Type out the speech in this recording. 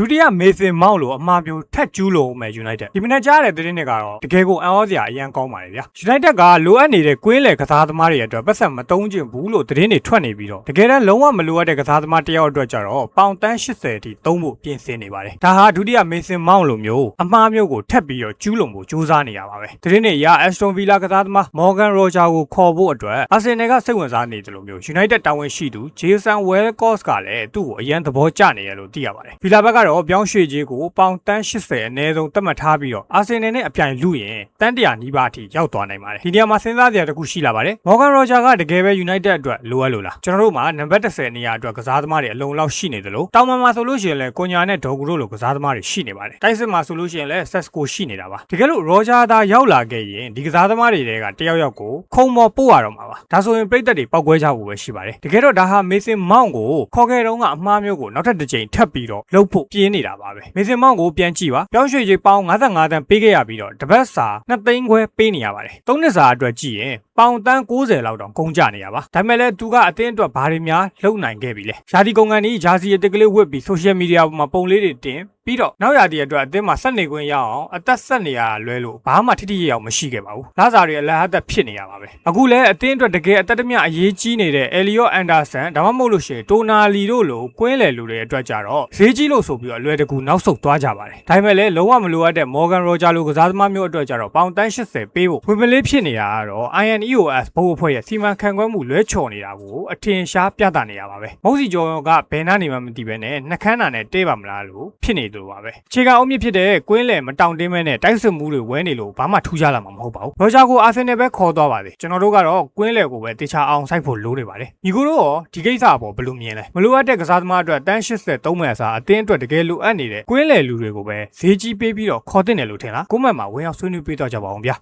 ဒုတိယမေဆင်မောက်လိုအမှားမျိုးထက်ကျူးလို့မယ် United ဒီမနေ့ကြားတဲ့သတင်းတွေကတော့တကယ်ကိုအံ့ဩစရာအရန်ကောင်းပါတယ်ဗျာ United ကလိုအပ်နေတဲ့ကွင်းလယ်ကစားသမားတွေအတွက်ပတ်စံမတုံးကျင်ဘူးလို့သတင်းတွေထွက်နေပြီးတော့တကယ်တမ်းလုံးဝမလိုအပ်တဲ့ကစားသမားတစ်ယောက်အတွက်ကြတော့ပေါင်တန်း80အထိသုံးဖို့ပြင်ဆင်နေပါတယ်ဒါဟာဒုတိယမေဆင်မောက်လိုမျိုးအမှားမျိုးကိုထပ်ပြီးတော့ကျူးလွန်ဖို့ကြိုးစားနေရပါပဲသတင်းတွေအရ Aston Villa ကစားသမား Morgan Roger ကိုခေါ်ဖို့အတွက် Arsenal ကစိတ်ဝင်စားနေတယ်လို့မျိုး United တာဝန်ရှိသူ Jason Wells ကလည်းသူ့ကိုအရန်သဘောကျနေရလို့သိရပါတယ် Villa ဘက်ကတော့ပြောင်းရွှေ့ကြီးကိုပေါင်တန်း80အနည်းဆုံးသတ်မှတ်ထားပြီးတော့ Arsenal နဲ့အပြိုင်လူရင်တန်း100နီးပါးအထိရောက်သွားနိုင်ပါတယ်ဒီနေရာမှာစဉ်းစားစရာတစ်ခုရှိလာပါတယ် Morgan Roger ကတကယ်ပဲ United အတွက်လိုအပ်လို့လားကျွန်တော်တို့မှာနံပါတ်10နေရာအတွက်ကစားသမားတွေအလုံးလောက်ရှိနေတယ်လို့တောင်ပန်မှာဆိုလို့ရှိရင်လည်းကိုညာနဲ့ဒေါ်ကူတို့လိုကစားသမားတွေရှိနေပါတယ်တိုက်စစ်မှာဆိုလို့ရှိရင်လည်း Sesco ရှိနေတာပါတကယ်လို့ Roger သာရောက်လာခဲ့ရင်ဒီကစားသမားတွေတဲကတယောက်ယောက်ကိုခုံမော်ပို့ရတော့မှာပါဒါဆိုရင်ပြည်သက်တွေပောက်ကွဲကြဖို့ပဲရှိပါတယ်တကယ်တော့ဒါဟာ Mason Mount ကိုခေါ်ခဲ့တုန်းကအမှားမျိုးကိုနောက်ထပ်တစ်ချိန်ထပ်ပြီးတော့လှုပ်ဖို့ပြင်းနေတာပါပဲ Mason Mount ကိုပြန်ကြည့်ပါပြောင်းရွှေ့ကြီးပေါင်55တန်းပေးခဲ့ရပြီးတော့တပတ်စာ2သိန်းခွဲပေးနေရပါတယ်3နှစ်စာအတွက်ကြည့်ရင်ပေါင်တန်း90လောက်တောင်ကုန်ကြနေရပါဒါပေမဲ့လည်းသူကအတင်းအတွက်ဘာတွေများလုပ်နိုင်ခဲ့ပြီလဲယာတီကုန်ကန်ဒီဂျာစီအတစ်ကလေးဝစ်ပြီး social media ပေါ်မှာပုံလေးတွေတင်ပြီးတော့နောက်ရာတီအတွက်အတင်းမှာဆက်နေခွင့်ရအောင်အသက်ဆက်နေရလွဲလို့ဘာမှထိထိရအောင်မရှိခဲ့ပါဘူးလစာတွေအလဟတ်သက်ဖြစ်နေရပါပဲအခုလည်းအတင်းအတွက်တကယ်အသက်တမျှအရေးကြီးနေတဲ့ Elliot Anderson ဒါမှမဟုတ်လို့ရှိရင်တိုနာလီတို့လိုကွင်းလယ်လူတွေအတွက်ကြတော့ဈေးကြီးလို့ဆိုပြီးတော့အလွယ်တကူနောက်ဆုတ်သွားကြပါတယ်ဒါပေမဲ့လည်းလုံးဝမလိုအပ်တဲ့ Morgan Roger လိုကစားသမားမျိုးအတွက်ကြတော့ပေါင်တန်း80ပေးဖို့ဝင်မလေးဖြစ်နေတာကတော့ INEOS ဘုတ်အဖွဲ့ရဲ့စီမံခန့်ခွဲမှုလွဲချော်နေတာကိုအထင်ရှားပြသနေရပါပဲမုတ်စီကျော်ကဘယ်နာနေမှမသိဘဲနဲ့နှခမ်းတာနဲ့တဲပါမလားလို့ဖြစ်နေသူပါပဲအခြေခံအုံမြင့်ဖြစ်တဲ့ကွင်းလယ်မတောင်တင်းမဲနဲ့တိုက်စစ်မှုတွေဝဲနေလို့ဘာမှထူးခြားလာမှာမဟုတ်ပါဘူးရောဂျာကိုအာဆင်နယ်ပဲခေါ်သွားပါသေးကျွန်တော်တို့ကတော့ကွင်းလယ်ကိုပဲတေချာအောင်စိုက်ဖို့လိုနေပါတယ်ညီကိုတို့ရောဒီကိစ္စအပေါ်ဘယ်လိုမြင်လဲမလိုအပ်တဲ့ကစားသမားအတွက်တန်း80သုံးမဲ့အစားအတင်းအတွက်တကယ်လိုအပ်နေတဲ့ကွင်းလယ်လူတွေကိုပဲဈေးကြီးပေးပြီးတော့ခေါ်တင်တယ်လို့ထင်လားကိုမန့်မှာဝင်ရောက်ဆွေးနွေးပေးတော့ကြပါအောင်ဗျာ